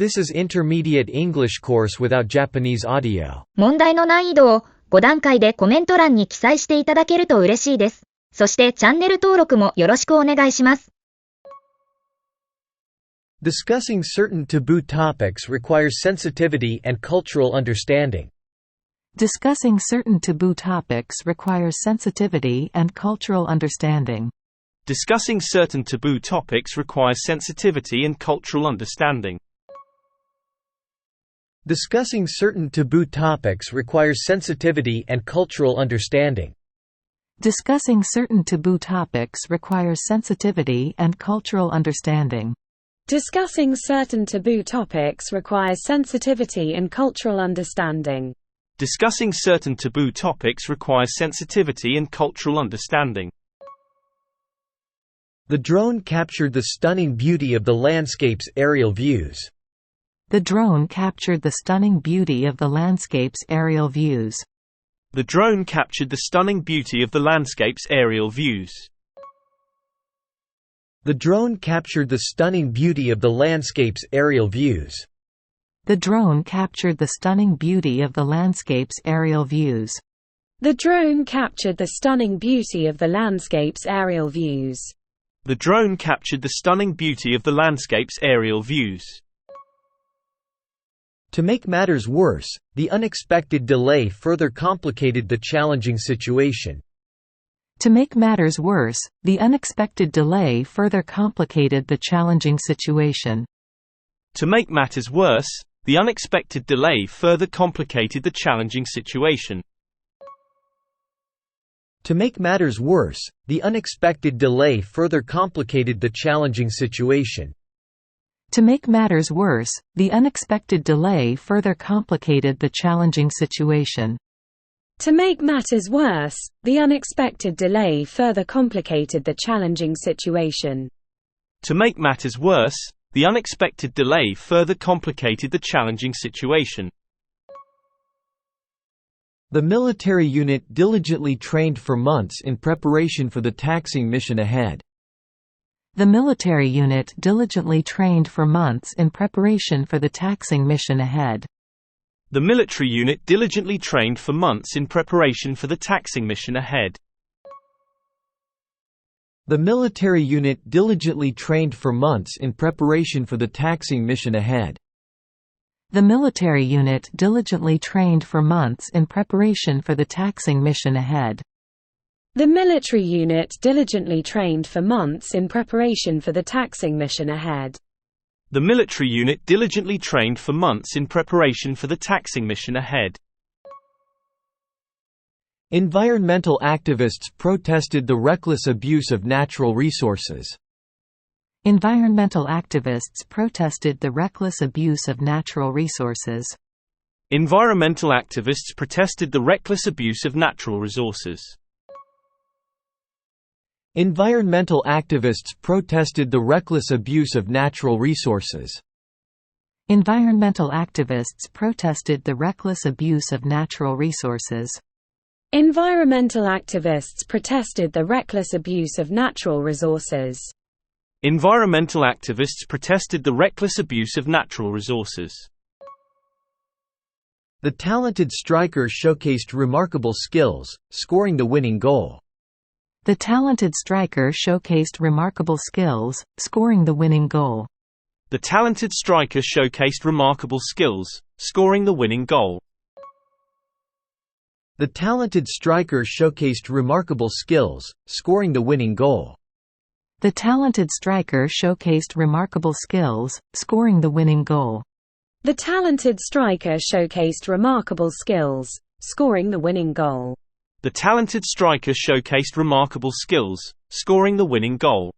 This is intermediate English course without Japanese audio. 問題の難易度を5段階でコメント欄に記載していただけると嬉しいです。そしてチャンネル登録もよろしくお願いします。Discussing certain taboo topics requires sensitivity and cultural understanding. Discussing certain taboo topics requires sensitivity and cultural understanding. Discussing certain taboo topics requires sensitivity and cultural understanding. Discussing certain taboo topics requires sensitivity and cultural understanding. Discussing certain taboo topics requires sensitivity and cultural understanding. Discussing certain taboo topics requires sensitivity and cultural understanding. Discussing certain taboo topics requires sensitivity and cultural understanding. The drone captured the stunning beauty of the landscape's aerial views. The drone captured the stunning beauty of the landscape's aerial views. The drone captured the stunning beauty of the landscape's aerial views. The drone captured the stunning beauty of the landscape's aerial views. The drone captured the stunning beauty of the landscape's aerial views. The drone captured the stunning beauty of the landscape's aerial views. The drone captured the stunning beauty of the landscape's aerial views. To make matters worse, the unexpected delay further complicated the challenging situation. To make matters worse, the unexpected delay further complicated the challenging situation. To make matters worse, the unexpected delay further complicated the challenging situation. To make matters worse, the unexpected delay further complicated the challenging situation. To make matters worse, the unexpected delay further complicated the challenging situation. To make matters worse, the unexpected delay further complicated the challenging situation. To make matters worse, the unexpected delay further complicated the challenging situation. The military unit diligently trained for months in preparation for the taxing mission ahead. The military unit diligently trained for months in preparation for the taxing mission ahead. The military unit diligently trained for months in preparation for the taxing mission ahead. The military unit diligently trained for months in preparation for the taxing mission ahead. The military unit diligently trained for months in preparation for the taxing mission ahead. The military unit diligently trained for months in preparation for the taxing mission ahead. The military unit diligently trained for months in preparation for the taxing mission ahead. Environmental activists protested the reckless abuse of natural resources. Environmental activists protested the reckless abuse of natural resources. Environmental activists protested the reckless abuse of natural resources. Environmental activists protested the reckless abuse of natural resources. Environmental activists protested the reckless abuse of natural resources. Environmental activists protested the reckless abuse of natural resources. Environmental activists protested the reckless abuse of natural resources. The talented striker showcased remarkable skills, scoring the winning goal. The talented striker showcased remarkable skills, scoring the winning goal. The talented striker showcased remarkable skills, scoring the winning goal. The talented striker showcased remarkable skills, scoring the winning goal. The talented striker showcased remarkable skills, scoring the winning goal. The talented striker showcased remarkable skills, scoring the winning goal. The talented striker showcased remarkable skills, scoring the winning goal.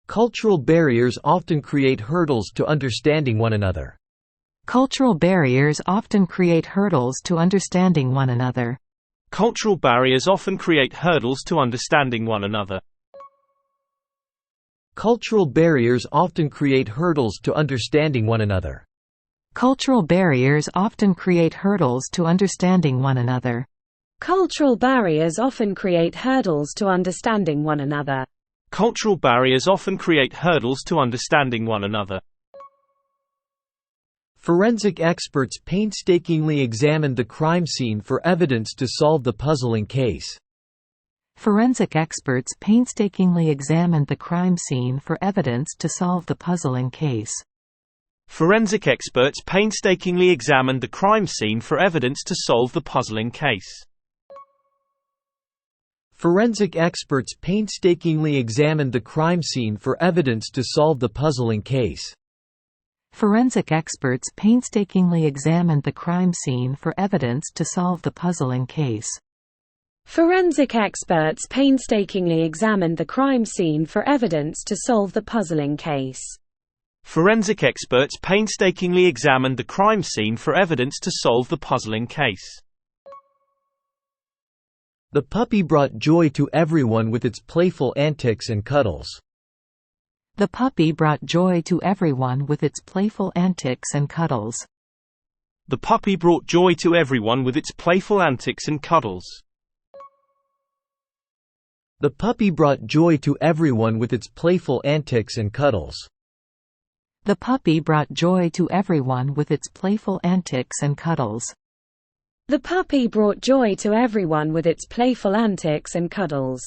Cultural barriers often create hurdles to understanding one another. Cultural barriers often create hurdles to understanding one another. Cultural barriers often create hurdles to understanding one another. Cultural barriers often create hurdles to understanding one another. Cultural barriers often create hurdles to understanding one another. Cultural barriers often create hurdles to understanding one another. Cultural barriers often create hurdles to understanding one another. Forensic experts painstakingly examined the crime scene for evidence to solve the puzzling case. Forensic experts painstakingly examined the crime scene for evidence to solve the puzzling case. Forensic experts painstakingly examined the crime scene for evidence to solve the puzzling case. Forensic experts painstakingly examined the crime scene for evidence to solve the puzzling case. Forensic experts painstakingly examined the crime scene for evidence to solve the puzzling case. Forensic experts painstakingly examined the crime scene for evidence to solve the puzzling case. Forensic experts painstakingly examined the crime scene for evidence to solve the puzzling case. The puppy brought joy to everyone with its playful antics and cuddles. The puppy brought joy to everyone with its playful antics and cuddles. The puppy brought joy to everyone with its playful antics and cuddles. The puppy brought joy to everyone with its playful antics and cuddles. The puppy brought joy to everyone with its playful antics and cuddles. The puppy brought joy to everyone with its playful antics and cuddles.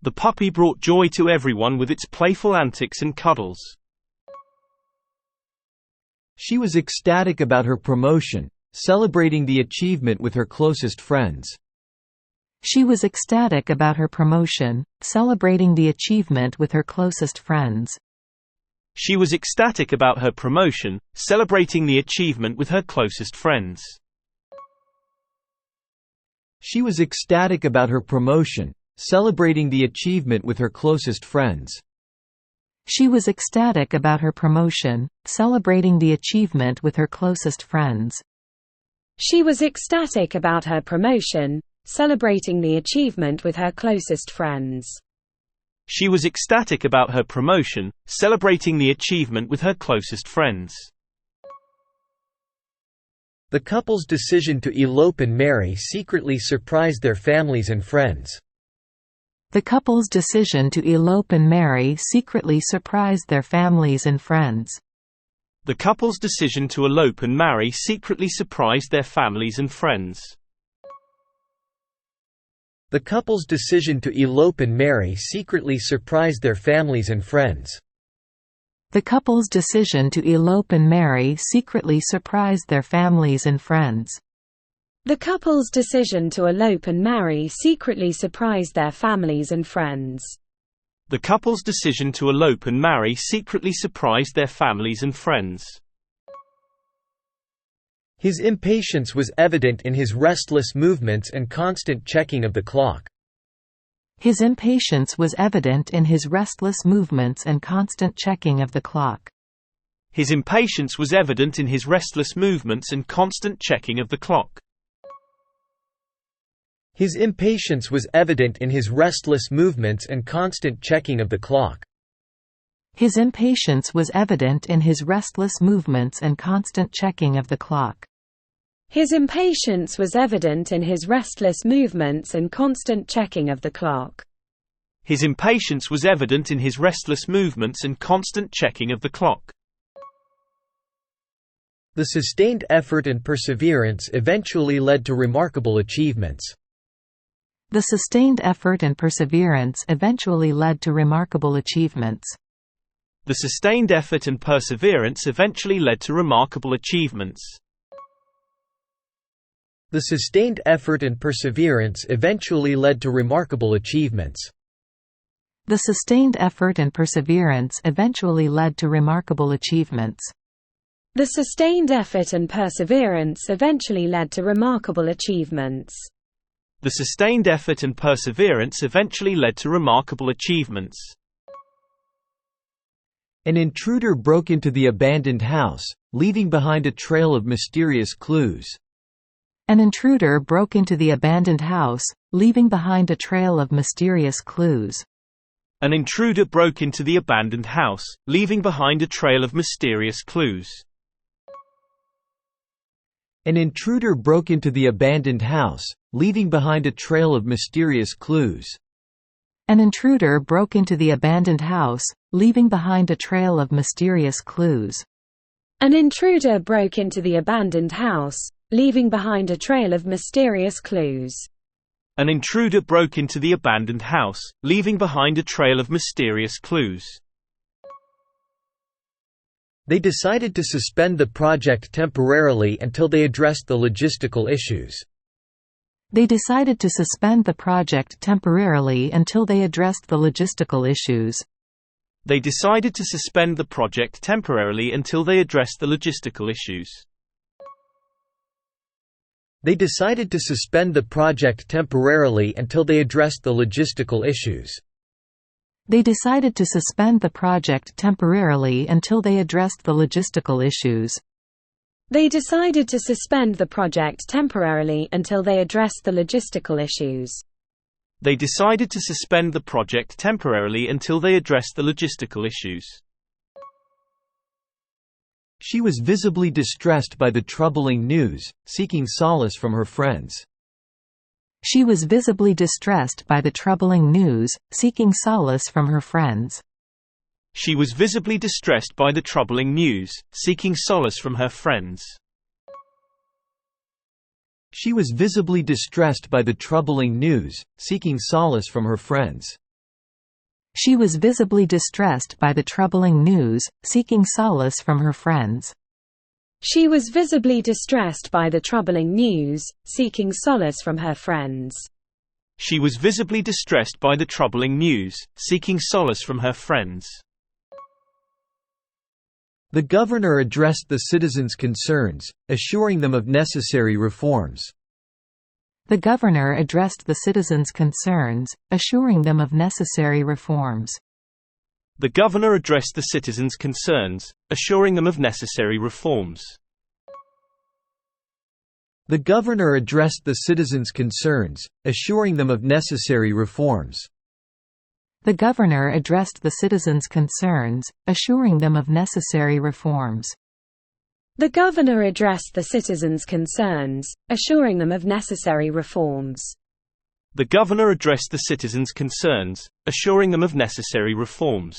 The puppy brought joy to everyone with its playful antics and cuddles. She was ecstatic about her promotion, celebrating the achievement with her closest friends. She was ecstatic about her promotion, celebrating the achievement with her closest friends. She was ecstatic about her promotion, celebrating the achievement with her closest friends. She was ecstatic about her promotion, celebrating the achievement with her closest friends. She was ecstatic about her promotion, celebrating the achievement with her closest friends. She was ecstatic about her promotion, celebrating the achievement with her closest friends. She was ecstatic about her promotion, celebrating the achievement with her closest friends. The couple's decision to elope and marry secretly surprised their families and friends. The couple's decision to elope and marry secretly surprised their families and friends. The couple's decision to elope and marry secretly surprised their families and friends. The couple's decision to elope and marry secretly surprised their families and friends. The couple's decision to elope and marry secretly surprised their families and friends. The couple's decision to elope and marry secretly surprised their families and friends. The couple's decision to elope and marry secretly surprised their families and friends. His impatience was evident in his restless movements and constant checking of the clock. His impatience was evident in his restless movements and constant checking of the clock. His impatience was evident in his restless movements and constant checking of the clock. His impatience was evident in his restless movements and constant checking of the clock. His impatience was evident in his restless movements and constant checking of the clock. His impatience was evident in his restless movements and constant checking of the clock. His impatience was evident in his restless movements and constant checking of the clock. The sustained effort and perseverance eventually led to remarkable achievements. The sustained effort and perseverance eventually led to remarkable achievements. The sustained effort and perseverance eventually led to remarkable achievements. The sustained effort and perseverance eventually led to remarkable achievements. The sustained effort and perseverance eventually led to remarkable achievements. The sustained effort and perseverance eventually led to remarkable achievements. The sustained effort and perseverance eventually led to remarkable achievements. An intruder broke into the abandoned house, leaving behind a trail of mysterious clues. An intruder broke into the abandoned house, leaving behind a trail of mysterious clues. An intruder broke into the abandoned house, leaving behind a trail of mysterious clues. An intruder broke into the abandoned house, leaving behind a trail of mysterious clues. An intruder broke into the abandoned house, leaving behind a trail of mysterious clues. An intruder broke into the abandoned house, leaving behind a trail of mysterious clues. An intruder broke into the abandoned house, leaving behind a trail of mysterious clues. They decided to suspend the project temporarily until they addressed the logistical issues. They decided to suspend the project temporarily until they addressed the logistical issues. They decided to suspend the project temporarily until they addressed the logistical issues. They decided to suspend the project temporarily until they addressed the logistical issues. They decided to suspend the project temporarily until they addressed the logistical issues. They decided to suspend the project temporarily until they addressed the logistical issues. They decided to suspend the project temporarily until they addressed the logistical issues. She was visibly distressed by the troubling news, seeking solace from her friends. She was visibly distressed by the troubling news, seeking solace from her friends. She was visibly distressed by the troubling news, seeking solace from her friends. She was visibly distressed by the troubling news, seeking solace from her friends. She was visibly distressed by the troubling news, seeking solace from her friends. She was visibly distressed by the troubling news, seeking solace from her friends. She was visibly distressed by the troubling news, seeking solace from her friends. The governor addressed the citizens' concerns, assuring them of necessary reforms. The governor addressed the citizens' concerns, assuring them of necessary reforms. The governor addressed the citizens' concerns, assuring them of necessary reforms. The governor addressed the citizens' concerns, assuring them of necessary reforms. The governor addressed the citizens' concerns, assuring them of necessary reforms. The governor addressed the citizens' concerns, assuring them of necessary reforms. The governor addressed the citizens' concerns, assuring them of necessary reforms.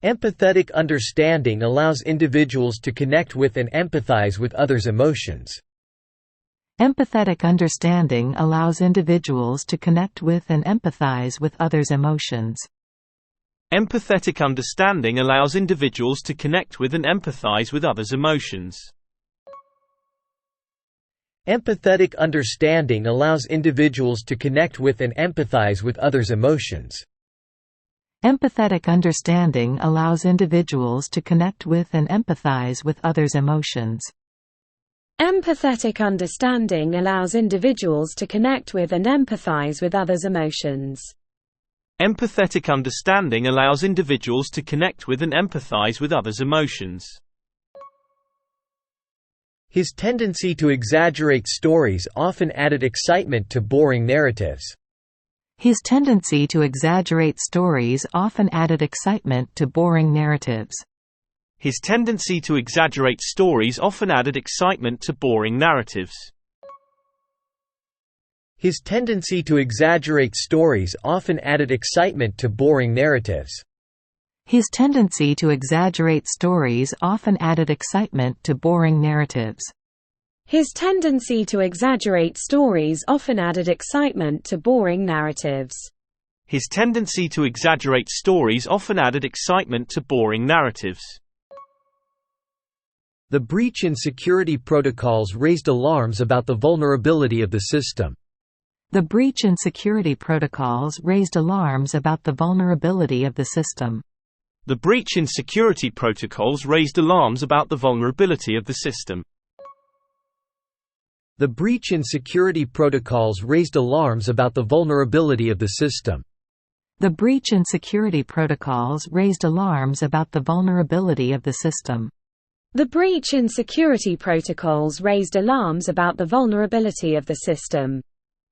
Empathetic understanding allows individuals to connect with and empathize with others' emotions. Empathetic understanding allows individuals to connect with and empathize with others' emotions. Empathetic understanding allows individuals to connect with and empathize with others' emotions. Empathetic understanding allows individuals to connect with and empathize with others' emotions. Empathetic understanding allows individuals to connect with and empathize with others' emotions. Empathetic understanding allows individuals to connect with and empathize with others' emotions. Empathetic understanding allows individuals to connect with and empathize with others' emotions. His tendency to exaggerate stories often added excitement to boring narratives. His tendency to exaggerate stories often added excitement to boring narratives. His tendency to exaggerate stories often added excitement to boring narratives. His tendency to exaggerate stories often added excitement to boring narratives. His tendency to exaggerate stories often added excitement to boring narratives. His tendency to exaggerate stories often added excitement to boring narratives. His tendency to exaggerate stories often added excitement to boring narratives. The breach in security protocols raised alarms about the vulnerability of the system. The breach in security protocols raised alarms about the vulnerability of the system. The breach in security protocols raised alarms about the vulnerability of the system. The breach in security protocols raised alarms about the vulnerability of the system. The breach in security protocols raised alarms about the vulnerability of the system. The breach in security protocols raised alarms about the vulnerability of the system.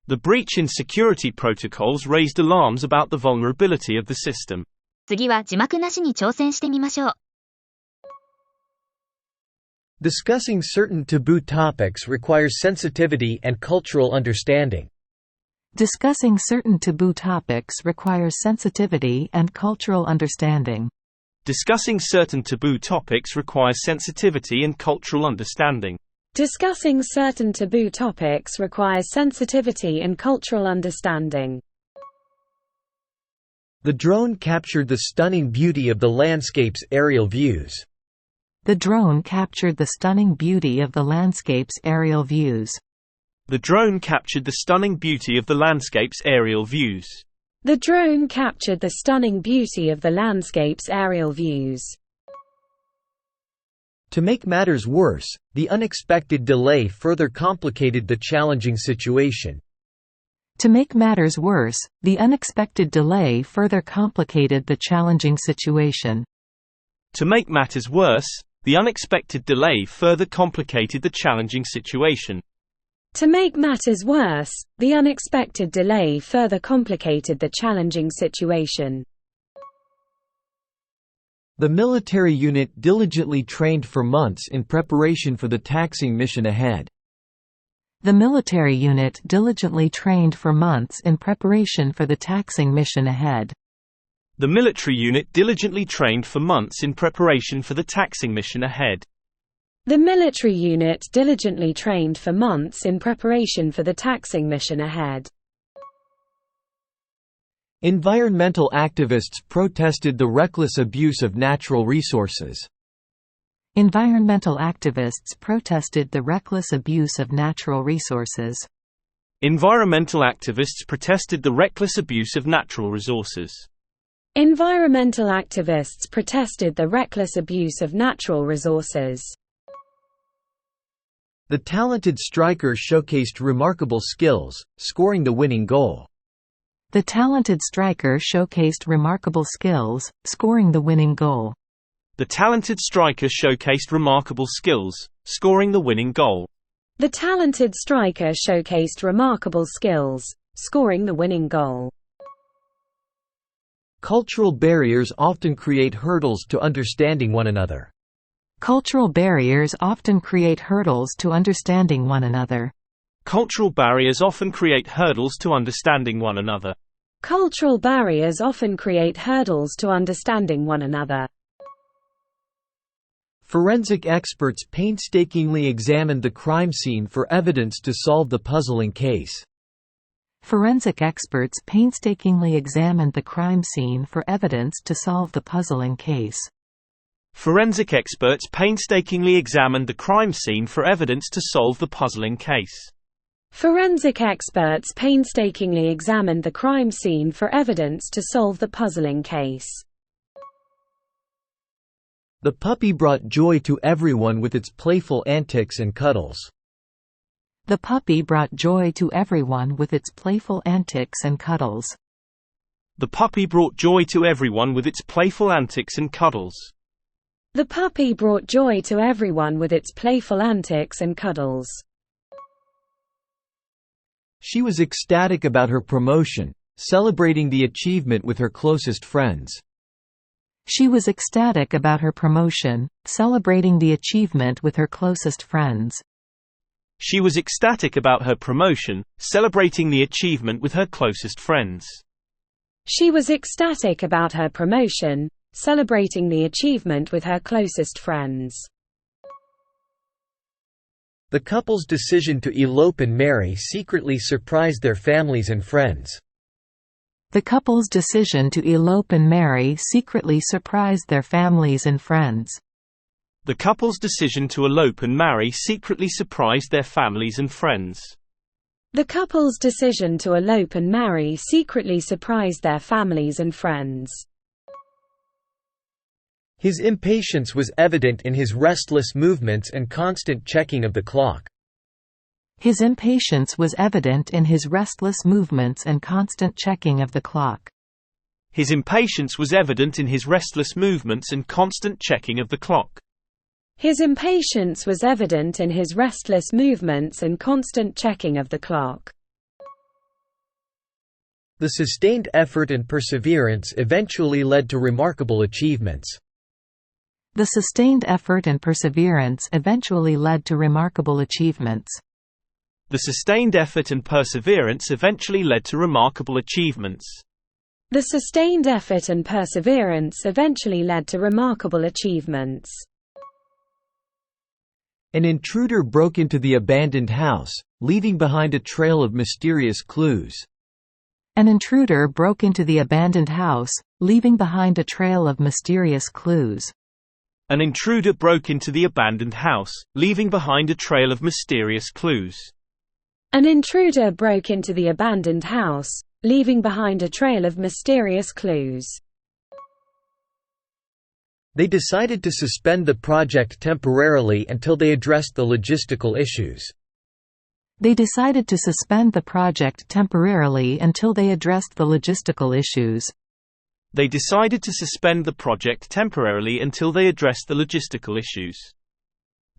The breach in security protocols raised alarms about the vulnerability of the system. 次は字幕なしに挑戦してみましょう。Discussing certain taboo topics requires sensitivity and cultural understanding. Discussing certain taboo topics requires sensitivity and cultural understanding. Discussing certain taboo topics requires sensitivity and cultural understanding. Discussing certain taboo topics requires sensitivity and cultural understanding. The drone captured the stunning beauty of the landscape's aerial views. The drone captured the stunning beauty of the landscape's aerial views. The drone captured the stunning beauty of the landscape's aerial views. The drone captured the stunning beauty of the landscape's aerial views. To make matters worse, the unexpected delay further complicated the challenging situation. To make matters worse, the unexpected delay further complicated the challenging situation. To make matters worse, the unexpected delay further complicated the challenging situation. To make matters worse, the unexpected delay further complicated the challenging situation. The military unit diligently trained for months in preparation for the taxing mission ahead. The military unit diligently trained for months in preparation for the taxing mission ahead. The military unit diligently trained for months in preparation for the taxing mission ahead. The military unit diligently trained for months in preparation for the taxing mission ahead. Environmental activists protested the reckless abuse of natural resources. Environmental activists protested the reckless abuse of natural resources. Environmental activists protested the reckless abuse of natural resources. Environmental activists protested the reckless abuse of natural resources. The talented striker showcased remarkable skills, scoring the winning goal. The talented striker showcased remarkable skills, scoring the winning goal. The talented striker showcased remarkable skills, scoring the winning goal. The talented striker showcased remarkable skills, scoring the winning goal. Cultural barriers often create hurdles to understanding one another. Cultural barriers often create hurdles to understanding one another. Cultural barriers often create hurdles to understanding one another. Cultural barriers often create hurdles to understanding one another. Forensic experts painstakingly examined the crime scene for evidence to solve the puzzling case. Forensic experts painstakingly examined the crime scene for evidence to solve the puzzling case. Forensic experts painstakingly examined the crime scene for evidence to solve the puzzling case. Forensic experts painstakingly examined the crime scene for evidence to solve the puzzling case. The puppy brought joy to everyone with its playful antics and cuddles. The puppy brought joy to everyone with its playful antics and cuddles. The puppy brought joy to everyone with its playful antics and cuddles. The puppy brought joy to everyone with its playful antics and cuddles. She was ecstatic about her promotion, celebrating the achievement with her closest friends. She was ecstatic about her promotion, celebrating the achievement with her closest friends. She was ecstatic about her promotion, celebrating the achievement with her closest friends. She was ecstatic about her promotion, celebrating the achievement with her closest friends. The couple's decision to elope and marry secretly surprised their families and friends. The couple's decision to elope and marry secretly surprised their families and friends. The couple's decision to elope and marry secretly surprised their families and friends. The couple's decision to elope and marry secretly surprised their families and friends. His impatience was evident in his restless movements and constant checking of the clock. His impatience was evident in his restless movements and constant checking of the clock. His impatience was evident in his restless movements and constant checking of the clock. His impatience was evident in his restless movements and constant checking of the clock. The sustained effort and perseverance eventually led to remarkable achievements. The sustained effort and perseverance eventually led to remarkable achievements. The sustained effort and perseverance eventually led to remarkable achievements. The sustained effort and perseverance eventually led to remarkable achievements. An intruder broke into the abandoned house, leaving behind a trail of mysterious clues. An intruder broke into the abandoned house, leaving behind a trail of mysterious clues. An intruder broke into the abandoned house, leaving behind a trail of mysterious clues. An intruder broke into the abandoned house, leaving behind a trail of mysterious clues. They decided to suspend the project temporarily until they addressed the logistical issues. They decided to suspend the project temporarily until they addressed the logistical issues. They decided to suspend the project temporarily until they addressed the logistical issues.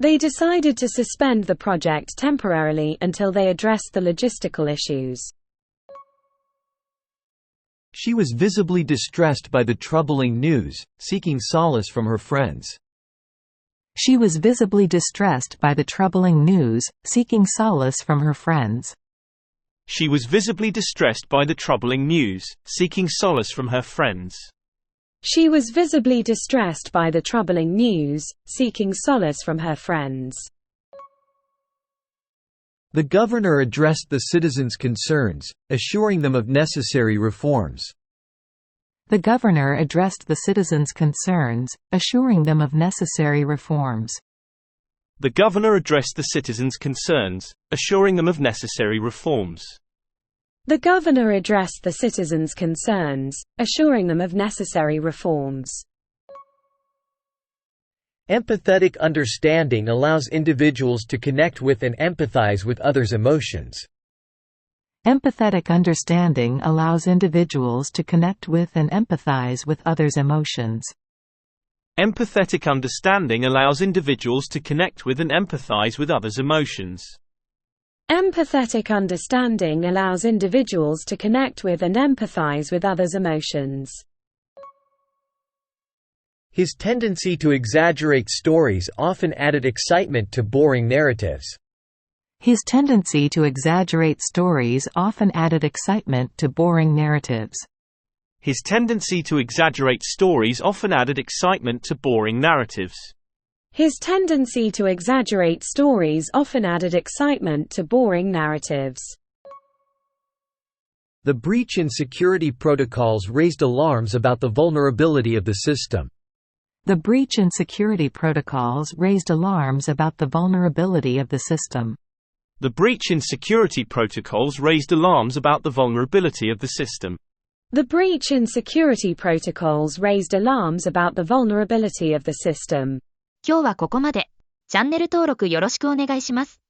They decided to suspend the project temporarily until they addressed the logistical issues. She was visibly distressed by the troubling news, seeking solace from her friends. She was visibly distressed by the troubling news, seeking solace from her friends. She was visibly distressed by the troubling news, seeking solace from her friends. She was visibly distressed by the troubling news, seeking solace from her friends. The governor addressed the citizens' concerns, assuring them of necessary reforms. The governor addressed the citizens' concerns, assuring them of necessary reforms. The governor addressed the citizens' concerns, assuring them of necessary reforms. The governor addressed the citizens' concerns, assuring them of necessary reforms. Empathetic understanding allows individuals to connect with and empathize with others' emotions. Empathetic understanding allows individuals to connect with and empathize with others' emotions. Empathetic understanding allows individuals to connect with and empathize with others' emotions. Empathetic understanding allows individuals to connect with and empathize with others' emotions. His tendency to exaggerate stories often added excitement to boring narratives. His tendency to exaggerate stories often added excitement to boring narratives. His tendency to exaggerate stories often added excitement to boring narratives. His tendency to exaggerate stories often added excitement to boring narratives. The breach in security protocols raised alarms about the vulnerability of the system. The breach in security protocols raised alarms about the vulnerability of the system. The breach in security protocols raised alarms about the vulnerability of the system. The breach in security protocols raised alarms about the vulnerability of the system. 今日はここまで。チャンネル登録よろしくお願いします。